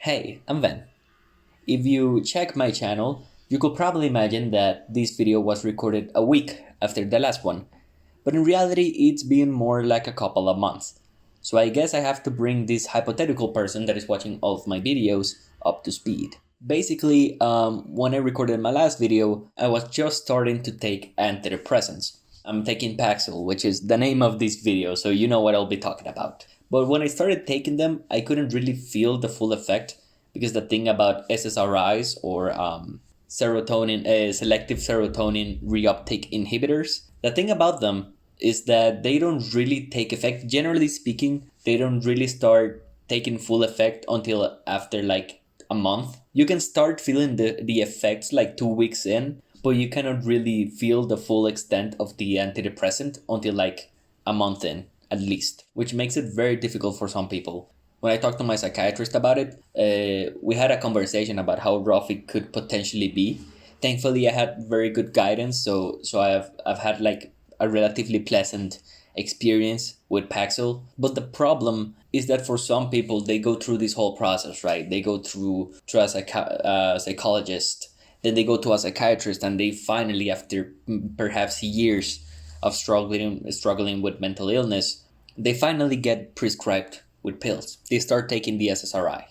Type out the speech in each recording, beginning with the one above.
Hey, I'm Van. If you check my channel, you could probably imagine that this video was recorded a week after the last one, but in reality it's been more like a couple of months. So I guess I have to bring this hypothetical person that is watching all of my videos up to speed. Basically, when I recorded my last video, I was just starting to take antidepressants. I'm taking Paxil, which is the name of this video, so you know what I'll be talking about. But when I started taking them, I couldn't really feel the full effect because the thing about SSRIs or selective serotonin reuptake inhibitors, the thing about them is that they don't really take effect. Generally speaking, they don't really start taking full effect until after like a month. You can start feeling the effects like 2 weeks in, but you cannot really feel the full extent of the antidepressant until like a month in, at least, which makes it very difficult for some people. When I talked to my psychiatrist about it, we had a conversation about how rough it could potentially be. Thankfully, I had very good guidance, so I've had like a relatively pleasant experience with Paxil. But the problem is that for some people, they go through this whole process, right? They go through a psychologist, then they go to a psychiatrist, and they finally, after perhaps years of struggling with mental illness, they finally get prescribed with pills. They start taking the SSRI,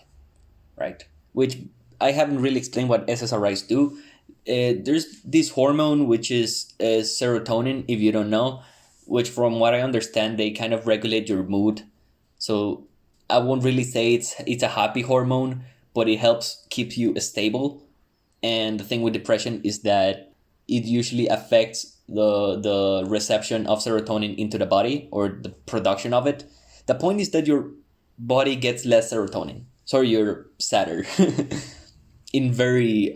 right? Which I haven't really explained what SSRIs do. There's this hormone which is serotonin, if you don't know, which from what I understand, they kind of regulate your mood. So I won't really say it's a happy hormone, but it helps keep you stable. And the thing with depression is that it usually affects the reception of serotonin into the body or the production of it. The point is that your body gets less serotonin, so you're sadder. in very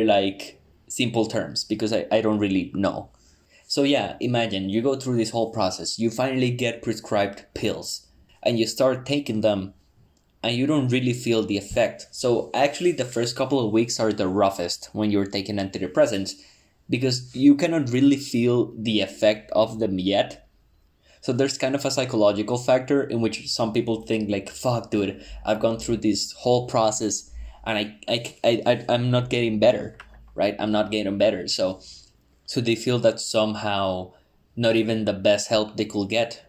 like simple terms, because I don't really know. So yeah, imagine you go through this whole process, you finally get prescribed pills, and you start taking them, and you don't really feel the effect. So actually the first couple of weeks are the roughest when you're taking antidepressants, because you cannot really feel the effect of them yet. So there's kind of a psychological factor in which some people think like, fuck dude, I've gone through this whole process and I'm not getting better, right? I'm not getting better. So they feel that somehow not even the best help they could get,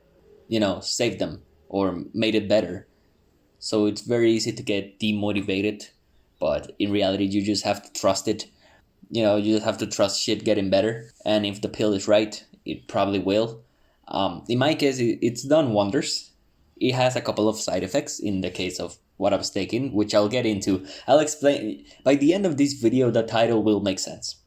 saved them or made it better. So it's very easy to get demotivated, but in reality, you just have to trust it. You just have to trust shit getting better. And if the pill is right, it probably will. In my case, it's done wonders. It has a couple of side effects in the case of what I was taking, which I'll get into. I'll explain. By the end of this video, the title will make sense.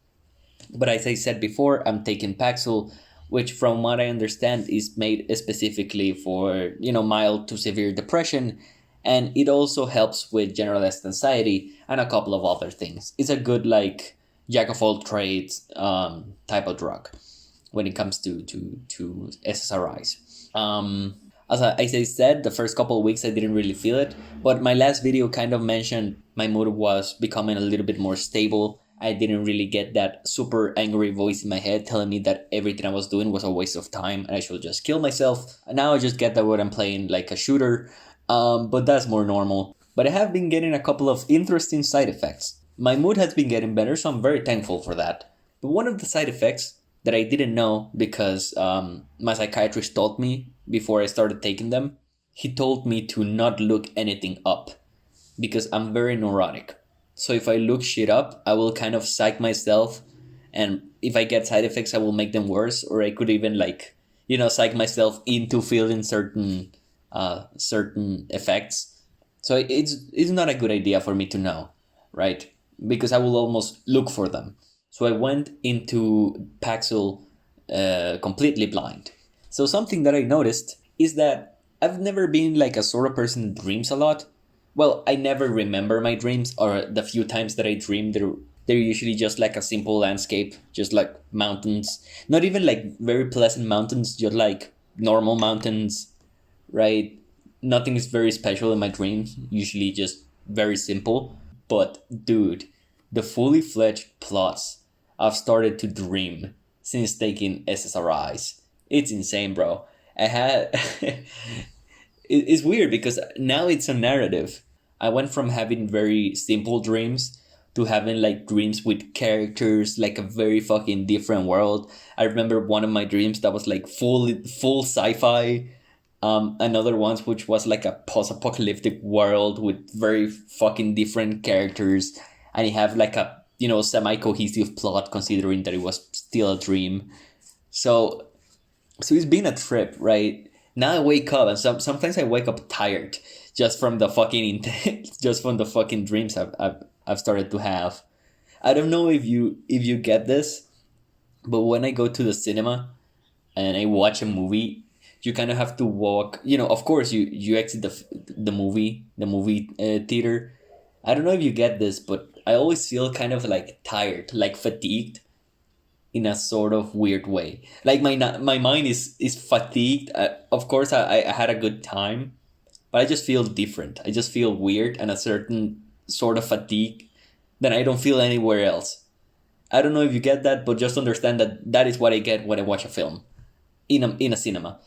But as I said before, I'm taking Paxil, which from what I understand is made specifically for, mild to severe depression. And it also helps with generalized anxiety and a couple of other things. It's a good, like, jack of all trades type of drug when it comes to SSRIs. As I said, the first couple of weeks I didn't really feel it, but my last video kind of mentioned my mood was becoming a little bit more stable. I didn't really get that super angry voice in my head telling me that everything I was doing was a waste of time and I should just kill myself. And now I just get that when I'm playing like a shooter, but that's more normal. But I have been getting a couple of interesting side effects. My mood has been getting better, so I'm very thankful for that. But one of the side effects that I didn't know, because my psychiatrist told me before I started taking them, he told me to not look anything up because I'm very neurotic. So if I look shit up, I will kind of psych myself, and if I get side effects, I will make them worse, or I could even psych myself into feeling certain effects. So it's not a good idea for me to know, right? Because I will almost look for them. So I went into Paxil completely blind. So something that I noticed is that I've never been like a sort of person that dreams a lot. Well, I never remember my dreams, or the few times that I dream, they're usually just like a simple landscape, just like mountains. Not even like very pleasant mountains, just like normal mountains, right? Nothing is very special in my dreams, usually just very simple. But dude, the fully fledged plots I've started to dream since taking SSRIs. It's insane, bro. I had... It's weird because now it's a narrative. I went from having very simple dreams to having like dreams with characters, like a very fucking different world. I remember one of my dreams that was like full sci-fi. Another ones which was like a post-apocalyptic world with very fucking different characters, and you have like a semi-cohesive plot considering that it was still a dream. So it's been a trip, right? Now I wake up and sometimes I wake up tired just from the fucking just from the fucking dreams I've started to have. I don't know if you get this, but when I go to the cinema and I watch a movie, you kind of have to walk. Of course, you exit the movie theater. I don't know if you get this, but I always feel kind of like tired, like fatigued, in a sort of weird way. Like my mind is fatigued. Of course, I had a good time, but I just feel different. I just feel weird and a certain sort of fatigue that I don't feel anywhere else. I don't know if you get that, but just understand that that is what I get when I watch a film in a cinema.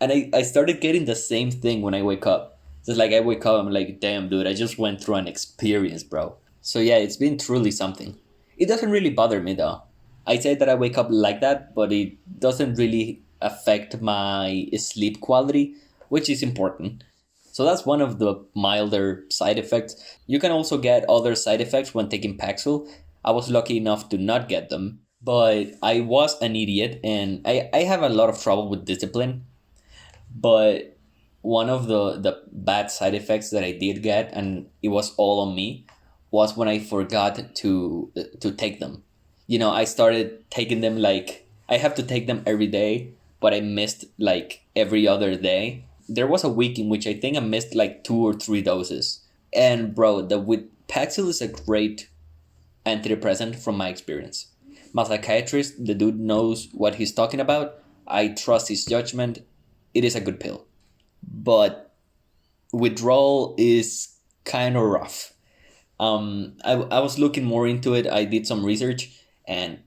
And I started getting the same thing when I wake up. Just like I wake up, I'm like, damn, dude, I just went through an experience, bro. So yeah, it's been truly something. It doesn't really bother me though. I say that I wake up like that, but it doesn't really affect my sleep quality, which is important. So that's one of the milder side effects. You can also get other side effects when taking Paxil. I was lucky enough to not get them, but I was an idiot and I have a lot of trouble with discipline. But one of the bad side effects that I did get, and it was all on me, was when I forgot to take them. I started taking them like I have to take them every day, but I missed like every other day. There was a week in which I think I missed like 2 or 3 doses. And bro, the with Paxil is a great antidepressant from my experience. My psychiatrist, the dude knows what he's talking about. I trust his judgment. It is a good pill. But withdrawal is kind of rough. I was looking more into it. I did some research, and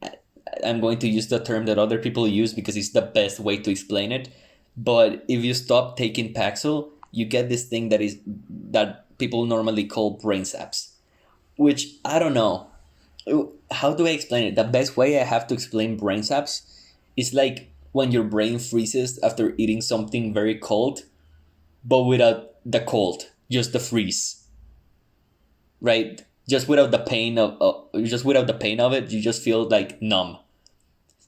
I'm going to use the term that other people use because it's the best way to explain it. But if you stop taking Paxil, you get this thing that people normally call brain saps, which I don't know. How do I explain it? The best way I have to explain brain saps is like when your brain freezes after eating something very cold, but without the cold, just the freeze, right? Just without the pain of it, you just feel like numb.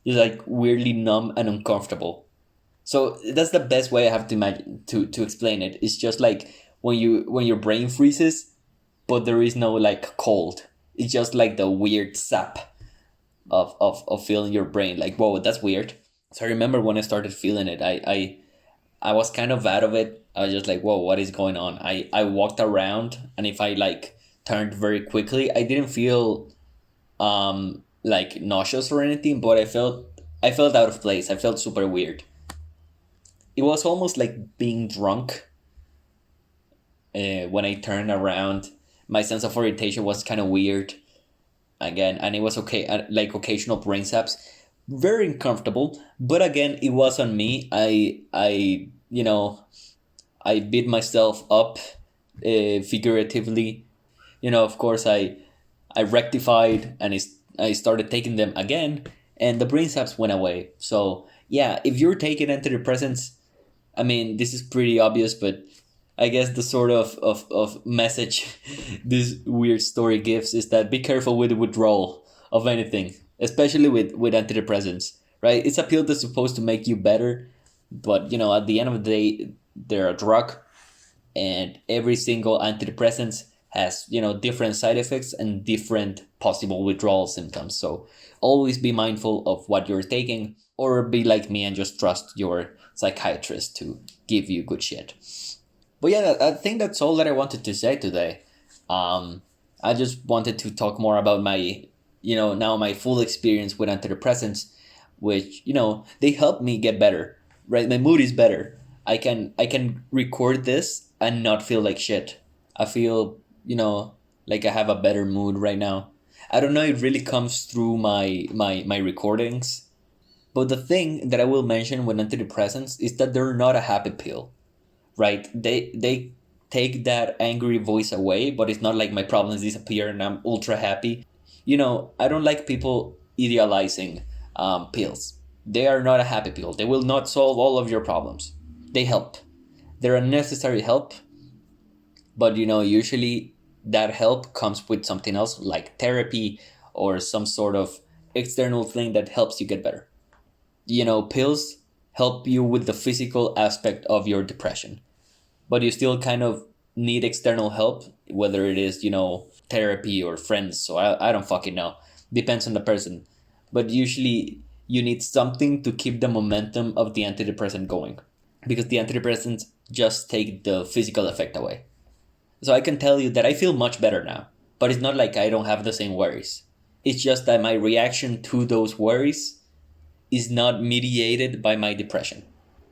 You're like weirdly numb and uncomfortable. So that's the best way I have to imagine to explain it. It's just like when your brain freezes, but there is no like cold. It's just like the weird sap of feeling your brain. Like, whoa, that's weird. So I remember when I started feeling it, I was kind of out of it. I was just like, whoa, what is going on? I walked around, and if I like turned very quickly, I didn't feel like nauseous or anything, but I felt out of place. I felt super weird. It was almost like being drunk. When I turned around, my sense of orientation was kind of weird again, and it was okay, like occasional brain saps, very uncomfortable. But again, it was on me. I beat myself up, figuratively. Of course, I rectified, and I started taking them again, and the brain saps went away. So yeah, if you're taking antidepressants, I mean, this is pretty obvious, but I guess the sort of message this weird story gives is that be careful with the withdrawal of anything, especially with antidepressants, right? It's a pill that's supposed to make you better, but at the end of the day, they're a drug, and every single antidepressant has different side effects and different possible withdrawal symptoms. So always be mindful of what you're taking, or be like me and just trust your psychiatrist to give you good shit. But yeah, I think that's all that I wanted to say today. I just wanted to talk more about my, now my full experience with antidepressants, which, they help me get better, right? My mood is better. I can record this and not feel like shit. I feel, like I have a better mood right now. I don't know if it really comes through my recordings. But the thing that I will mention with antidepressants is that they're not a happy pill, right? They take that angry voice away, but it's not like my problems disappear and I'm ultra happy. I don't like people idealizing pills. They are not a happy pill. They will not solve all of your problems. They help. They're a necessary help, but usually that help comes with something else like therapy or some sort of external thing that helps you get better. Pills help you with the physical aspect of your depression, but you still kind of need external help, whether it is, therapy or friends. So I don't fucking know. Depends on the person. But usually you need something to keep the momentum of the antidepressant going, because the antidepressants just take the physical effect away. So I can tell you that I feel much better now, but it's not like I don't have the same worries. It's just that my reaction to those worries is not mediated by my depression.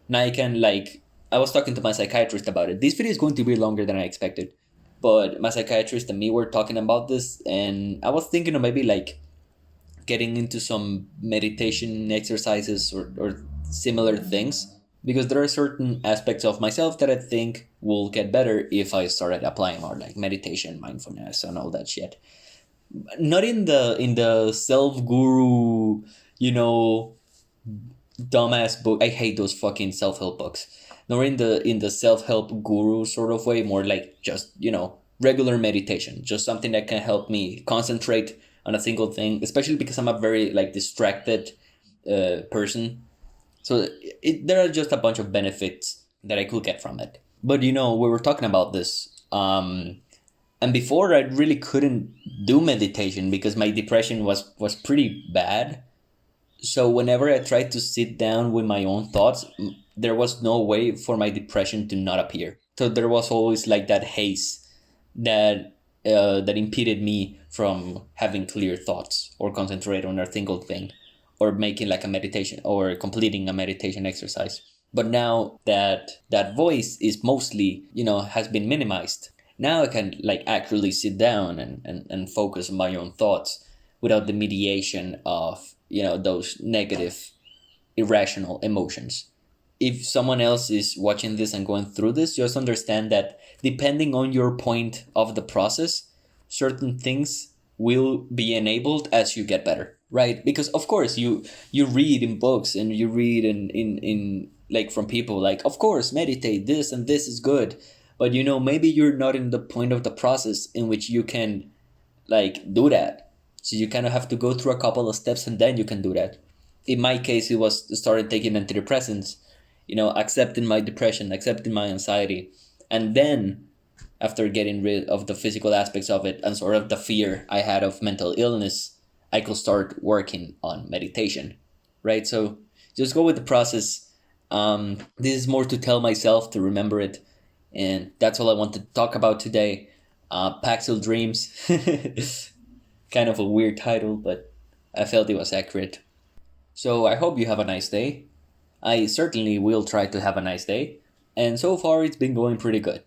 Now I was talking to my psychiatrist about it. This video is going to be longer than I expected, but my psychiatrist and me were talking about this, and I was thinking of maybe getting into some meditation exercises or similar things, because there are certain aspects of myself that I think will get better if I started applying more, like meditation, mindfulness, and all that shit. Not in the self guru, dumbass book. I hate those fucking self help books. Nor in the self help guru sort of way. More like just regular meditation, just something that can help me concentrate on a single thing. Especially because I'm a very distracted person. So there are just a bunch of benefits that I could get from it. But we were talking about this. And before I really couldn't do meditation because my depression was pretty bad. So whenever I tried to sit down with my own thoughts, there was no way for my depression to not appear. So there was always that haze that that impeded me from having clear thoughts or concentrate on a single thing, or making a meditation or completing a meditation exercise. But now that that voice is mostly, has been minimized, now I can actually sit down and focus on my own thoughts without the mediation of, those negative, irrational emotions. If someone else is watching this and going through this, just understand that depending on your point of the process, certain things will be enabled as you get better, right? Because of course you read in books and you read in from people of course meditate, this and this is good, but maybe you're not in the point of the process in which you can do that. So you kind of have to go through a couple of steps and then you can do that. In my case, it was started taking antidepressants, accepting my depression, accepting my anxiety, and then after getting rid of the physical aspects of it and sort of the fear I had of mental illness, I could start working on meditation, right? So just go with the process. This is more to tell myself to remember it, and that's all I want to talk about today. Paxil Dreams. Kind of a weird title, but I felt it was accurate. So I hope you have a nice day. I certainly will try to have a nice day, and so far it's been going pretty good.